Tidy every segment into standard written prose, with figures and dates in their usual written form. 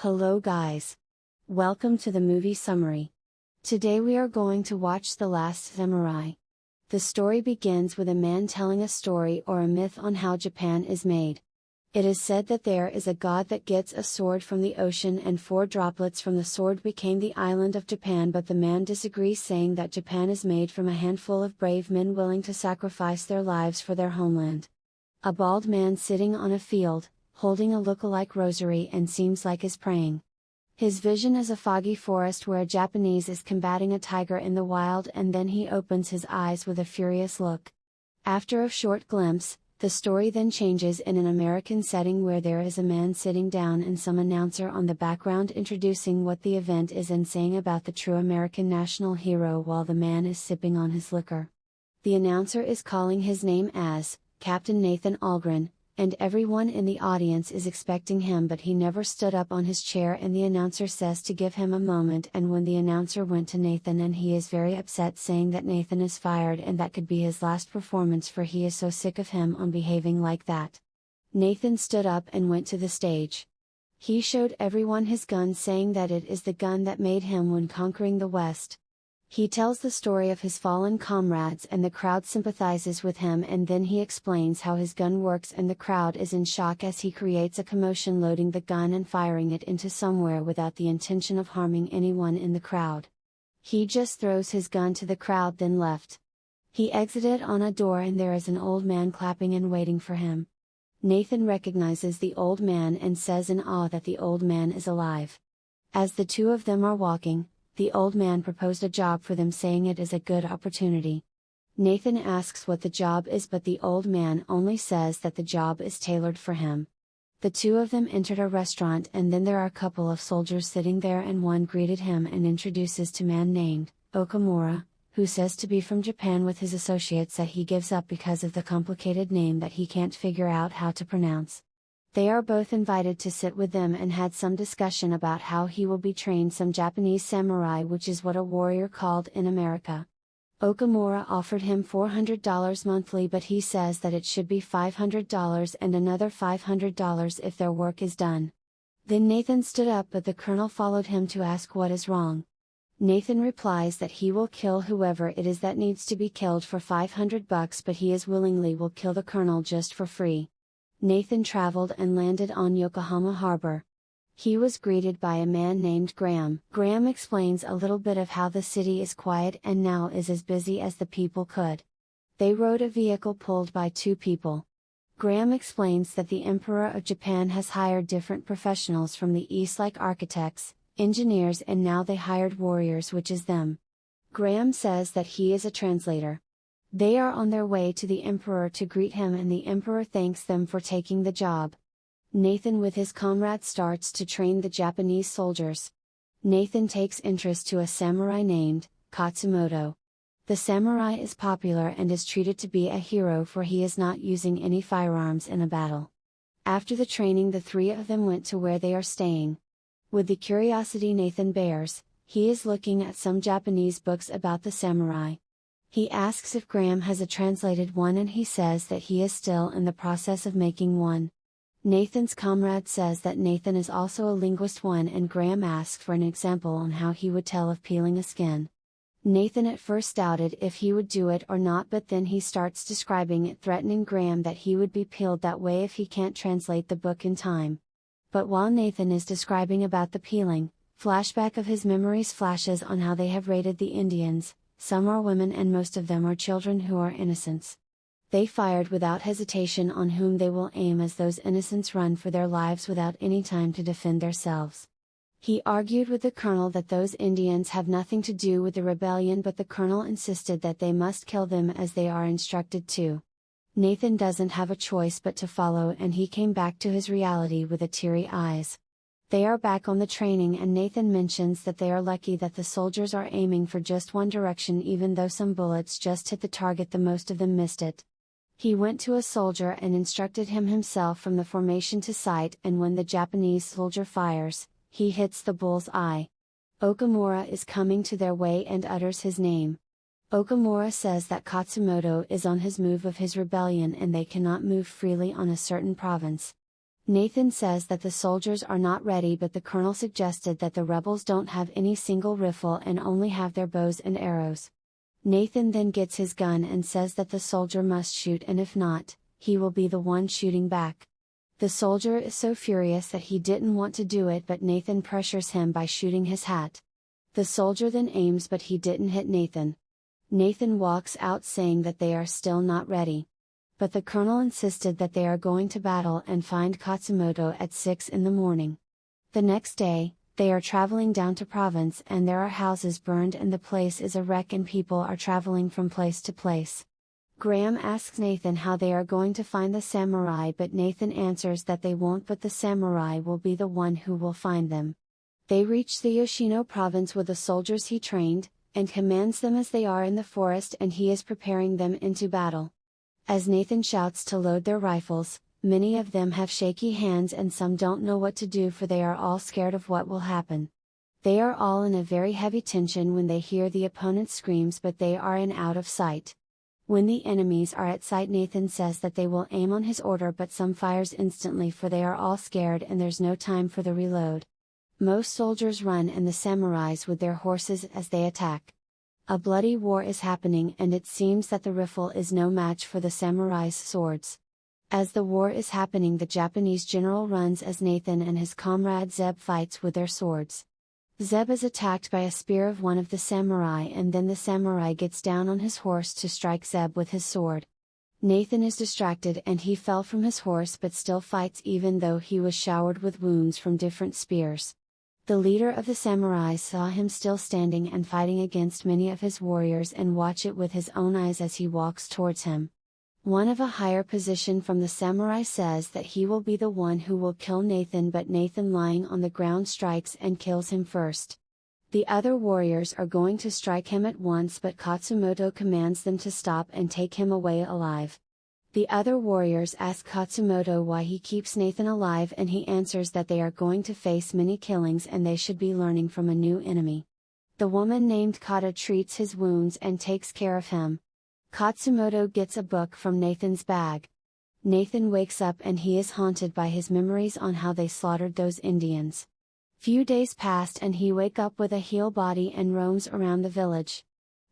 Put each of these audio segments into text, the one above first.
Hello guys. Welcome to the movie summary. Today we are going to watch The Last Samurai. The story begins with a man telling a story or a myth on how Japan is made. It is said that there is a god that gets a sword from the ocean and 4 droplets from the sword became the island of Japan, but the man disagrees, saying that Japan is made from a handful of brave men willing to sacrifice their lives for their homeland. A bald man sitting on a field, holding a look-alike rosary, and seems like is praying. His vision is a foggy forest where a Japanese is combating a tiger in the wild, and then he opens his eyes with a furious look. After a short glimpse, the story then changes in an American setting where there is a man sitting down and some announcer on the background introducing what the event is and saying about the true American national hero while the man is sipping on his liquor. The announcer is calling his name as Captain Nathan Algren, and everyone in the audience is expecting him, but he never stood up on his chair, and the announcer says to give him a moment, and when the announcer went to Nathan, and he is very upset, saying that Nathan is fired and that could be his last performance, for he is so sick of him on behaving like that. Nathan stood up and went to the stage. He showed everyone his gun, saying that it is the gun that made him when conquering the West. He tells the story of his fallen comrades and the crowd sympathizes with him, and then he explains how his gun works, and the crowd is in shock as he creates a commotion loading the gun and firing it into somewhere without the intention of harming anyone in the crowd. He just throws his gun to the crowd, then left. He exited on a door, and there is an old man clapping and waiting for him. Nathan recognizes the old man and says in awe that the old man is alive. As the two of them are walking, the old man proposed a job for them, saying it is a good opportunity. Nathan asks what the job is, but the old man only says that the job is tailored for him. The two of them entered a restaurant, and then there are a couple of soldiers sitting there, and one greeted him and introduces to a man named Okamura, who says to be from Japan, with his associates that he gives up because of the complicated name that he can't figure out how to pronounce. They are both invited to sit with them and had some discussion about how he will be trained some Japanese samurai, which is what a warrior called in America. Okamura offered him $400 monthly, but he says that it should be $500 and another $500 if their work is done. Then Nathan stood up, but the colonel followed him to ask what is wrong. Nathan replies that he will kill whoever it is that needs to be killed for $500, but he is willingly will kill the colonel just for free. Nathan traveled and landed on Yokohama Harbor. He was greeted by a man named Graham. Graham explains a little bit of how the city is quiet and now is as busy as the people could. They rode a vehicle pulled by 2 people. Graham explains that the Emperor of Japan has hired different professionals from the East, like architects, engineers, and now they hired warriors, which is them. Graham says that he is a translator. They are on their way to the Emperor to greet him, and the Emperor thanks them for taking the job. Nathan with his comrades starts to train the Japanese soldiers. Nathan takes interest to a samurai named Katsumoto. The samurai is popular and is treated to be a hero, for he is not using any firearms in a battle. After the training, the 3 of them went to where they are staying. With the curiosity Nathan bears, he is looking at some Japanese books about the samurai. He asks if Graham has a translated one, and he says that he is still in the process of making one. Nathan's comrade says that Nathan is also a linguist one, and Graham asks for an example on how he would tell of peeling a skin. Nathan at first doubted if he would do it or not, but then he starts describing it, threatening Graham that he would be peeled that way if he can't translate the book in time. But while Nathan is describing about the peeling, flashback of his memories flashes on how they have raided the Indians. Some are women and most of them are children who are innocents. They fired without hesitation on whom they will aim, as those innocents run for their lives without any time to defend themselves. He argued with the colonel that those Indians have nothing to do with the rebellion, but the colonel insisted that they must kill them as they are instructed to. Nathan doesn't have a choice but to follow, and he came back to his reality with a teary eyes. They are back on the training, and Nathan mentions that they are lucky that the soldiers are aiming for just one direction, even though some bullets just hit the target, the most of them missed it. He went to a soldier and instructed him himself from the formation to sight, and when the Japanese soldier fires, he hits the bull's eye. Okamura is coming to their way and utters his name. Okamura says that Katsumoto is on his move of his rebellion and they cannot move freely on a certain province. Nathan says that the soldiers are not ready, but the colonel suggested that the rebels don't have any single rifle and only have their bows and arrows. Nathan then gets his gun and says that the soldier must shoot, and if not, he will be the one shooting back. The soldier is so furious that he didn't want to do it, but Nathan pressures him by shooting his hat. The soldier then aims, but he didn't hit Nathan. Nathan walks out saying that they are still not ready. But the colonel insisted that they are going to battle and find Katsumoto at 6 in the morning. The next day, they are traveling down to province and there are houses burned and the place is a wreck and people are traveling from place to place. Graham asks Nathan how they are going to find the samurai, but Nathan answers that they won't, but the samurai will be the one who will find them. They reach the Yoshino province with the soldiers he trained, and commands them as they are in the forest, and he is preparing them into battle. As Nathan shouts to load their rifles, many of them have shaky hands and some don't know what to do, for they are all scared of what will happen. They are all in a very heavy tension when they hear the opponent's screams, but they are in out of sight. When the enemies are at sight, Nathan says that they will aim on his order, but some fires instantly, for they are all scared and there's no time for the reload. Most soldiers run and the samurais with their horses as they attack. A bloody war is happening and it seems that the rifle is no match for the samurai's swords. As the war is happening, the Japanese general runs as Nathan and his comrade Zeb fights with their swords. Zeb is attacked by a spear of one of the samurai, and then the samurai gets down on his horse to strike Zeb with his sword. Nathan is distracted and he fell from his horse, but still fights even though he was showered with wounds from different spears. The leader of the samurai saw him still standing and fighting against many of his warriors and watch it with his own eyes as he walks towards him. One of a higher position from the samurai says that he will be the one who will kill Nathan, but Nathan lying on the ground strikes and kills him first. The other warriors are going to strike him at once, but Katsumoto commands them to stop and take him away alive. The other warriors ask Katsumoto why he keeps Nathan alive, and he answers that they are going to face many killings and they should be learning from a new enemy. The woman named Kata treats his wounds and takes care of him. Katsumoto gets a book from Nathan's bag. Nathan wakes up and he is haunted by his memories on how they slaughtered those Indians. Few days passed and he wakes up with a healed body and roams around the village.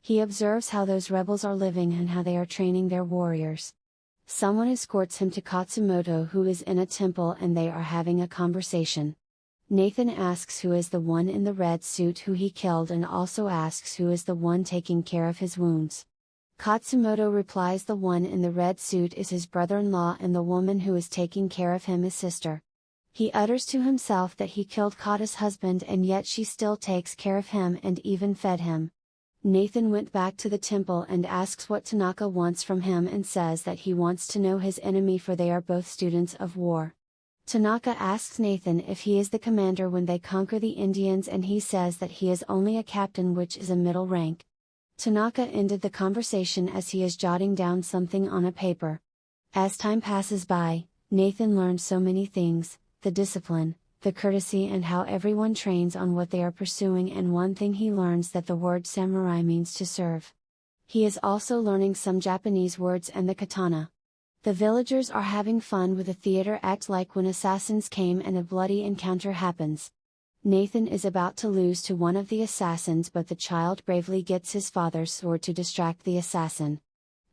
He observes how those rebels are living and how they are training their warriors. Someone escorts him to Katsumoto, who is in a temple, and they are having a conversation. Nathan asks who is the one in the red suit who he killed, and also asks who is the one taking care of his wounds. Katsumoto replies the one in the red suit is his brother-in-law and the woman who is taking care of him is sister. He utters to himself that he killed Kata's husband and yet she still takes care of him and even fed him. Nathan went back to the temple and asks what Tanaka wants from him and says that he wants to know his enemy, for they are both students of war. Tanaka asks Nathan if he is the commander when they conquer the Indians, and he says that he is only a captain, which is a middle rank. Tanaka ended the conversation as he is jotting down something on a paper. As time passes by, Nathan learns so many things: the discipline, the courtesy, and how everyone trains on what they are pursuing, and one thing he learns that the word samurai means to serve. He is also learning some Japanese words and the katana. The villagers are having fun with a theater act like when assassins came and a bloody encounter happens. Nathan is about to lose to one of the assassins, but the child bravely gets his father's sword to distract the assassin.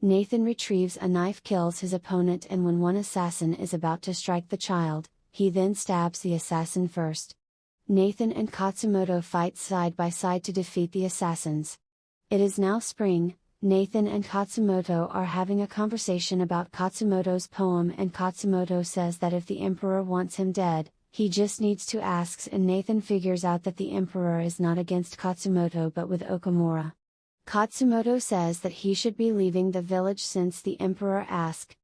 Nathan retrieves a knife, kills his opponent, and when one assassin is about to strike the child, he then stabs the assassin first. Nathan and Katsumoto fight side by side to defeat the assassins. It is now spring. Nathan and Katsumoto are having a conversation about Katsumoto's poem, and Katsumoto says that if the emperor wants him dead, he just needs to ask, and Nathan figures out that the emperor is not against Katsumoto but with Okamura. Katsumoto says that he should be leaving the village since the emperor asked.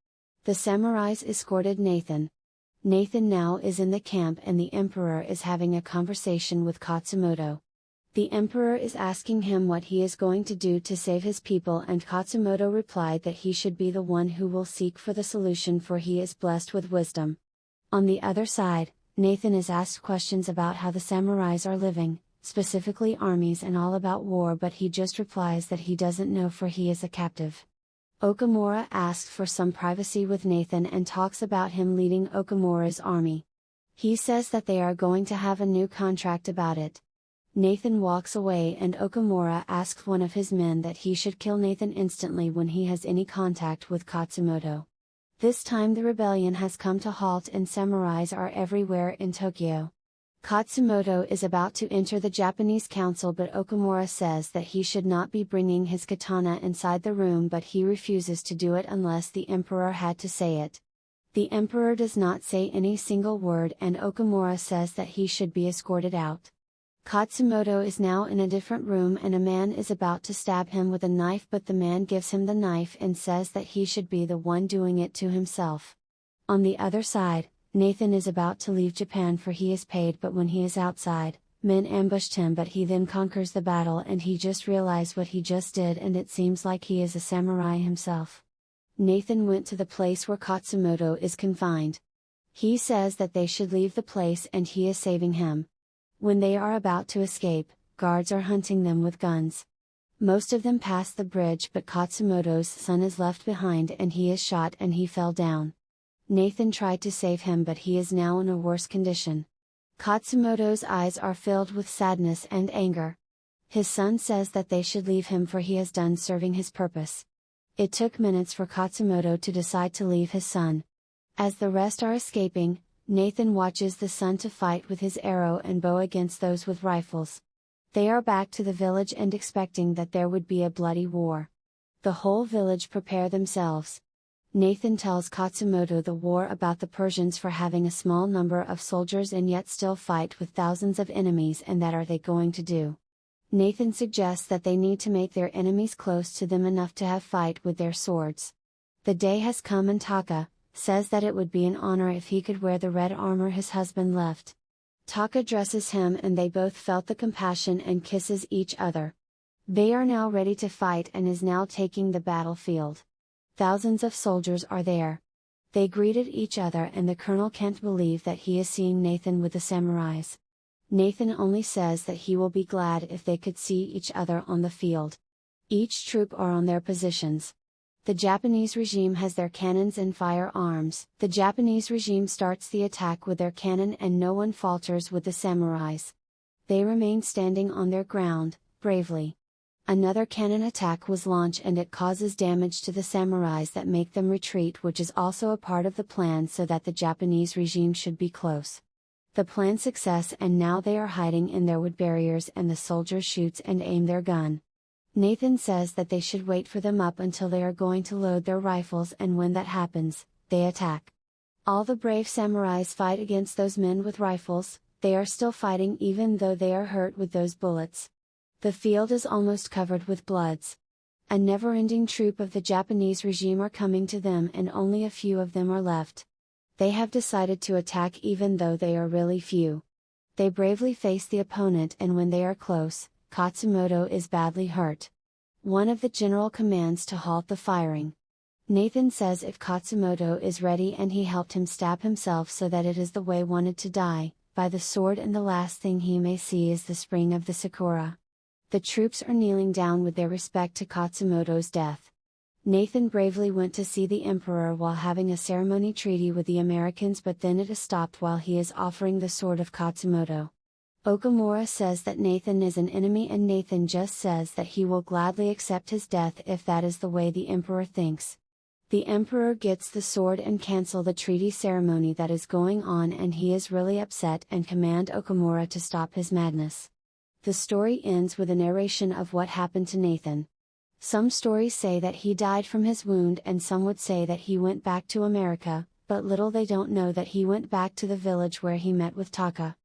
The samurais escorted Nathan. Nathan now is in the camp and the emperor is having a conversation with Katsumoto. The emperor is asking him what he is going to do to save his people, and Katsumoto replied that he should be the one who will seek for the solution, for he is blessed with wisdom. On the other side, Nathan is asked questions about how the samurais are living, specifically armies and all about war, but he just replies that he doesn't know, for he is a captive. Okamura asks for some privacy with Nathan and talks about him leading Okamura's army. He says that they are going to have a new contract about it. Nathan walks away and Okamura asks one of his men that he should kill Nathan instantly when he has any contact with Katsumoto. This time the rebellion has come to halt and samurais are everywhere in Tokyo. Katsumoto is about to enter the Japanese council, but Okamura says that he should not be bringing his katana inside the room, but he refuses to do it unless the emperor had to say it. The emperor does not say any single word and Okamura says that he should be escorted out. Katsumoto is now in a different room and a man is about to stab him with a knife, but the man gives him the knife and says that he should be the one doing it to himself. On the other side, Nathan is about to leave Japan for he is paid, but when he is outside, men ambushed him, but he then conquers the battle and he just realized what he just did and it seems like he is a samurai himself. Nathan went to the place where Katsumoto is confined. He says that they should leave the place and he is saving him. When they are about to escape, guards are hunting them with guns. Most of them pass the bridge, but Katsumoto's son is left behind and he is shot and he fell down. Nathan tried to save him, but he is now in a worse condition. Katsumoto's eyes are filled with sadness and anger. His son says that they should leave him for he has done serving his purpose. It took minutes for Katsumoto to decide to leave his son. As the rest are escaping, Nathan watches the son to fight with his arrow and bow against those with rifles. They are back to the village and expecting that there would be a bloody war. The whole village prepare themselves. Nathan tells Katsumoto the war about the Persians for having a small number of soldiers and yet still fight with thousands of enemies, and that are they going to do. Nathan suggests that they need to make their enemies close to them enough to have fight with their swords. The day has come and Taka says that it would be an honor if he could wear the red armor his husband left. Taka dresses him and they both felt the compassion and kisses each other. They are now ready to fight and is now taking the battlefield. Thousands of soldiers are there. They greeted each other and the colonel can't believe that he is seeing Nathan with the samurais. Nathan only says that he will be glad if they could see each other on the field. Each troop are on their positions. The Japanese regime has their cannons and firearms. The Japanese regime starts the attack with their cannon and no one falters with the samurais. They remain standing on their ground, bravely. Another cannon attack was launched and it causes damage to the samurais that make them retreat, which is also a part of the plan so that the Japanese regime should be close. The plan success and now they are hiding in their wood barriers and the soldiers shoots and aim their gun. Nathan says that they should wait for them up until they are going to load their rifles, and when that happens, they attack. All the brave samurais fight against those men with rifles. They are still fighting even though they are hurt with those bullets. The field is almost covered with bloods. A never-ending troop of the Japanese regime are coming to them and only a few of them are left. They have decided to attack even though they are really few. They bravely face the opponent and when they are close, Katsumoto is badly hurt. One of the general commands to halt the firing. Nathan says if Katsumoto is ready and he helped him stab himself so that it is the way wanted to die, by the sword, and the last thing he may see is the spring of the sakura. The troops are kneeling down with their respect to Katsumoto's death. Nathan bravely went to see the emperor while having a ceremony treaty with the Americans, but then it is stopped while he is offering the sword of Katsumoto. Okamura says that Nathan is an enemy and Nathan just says that he will gladly accept his death if that is the way the emperor thinks. The emperor gets the sword and cancel the treaty ceremony that is going on and he is really upset and command Okamura to stop his madness. The story ends with a narration of what happened to Nathan. Some stories say that he died from his wound and some would say that he went back to America, but little they don't know that he went back to the village where he met with Taka.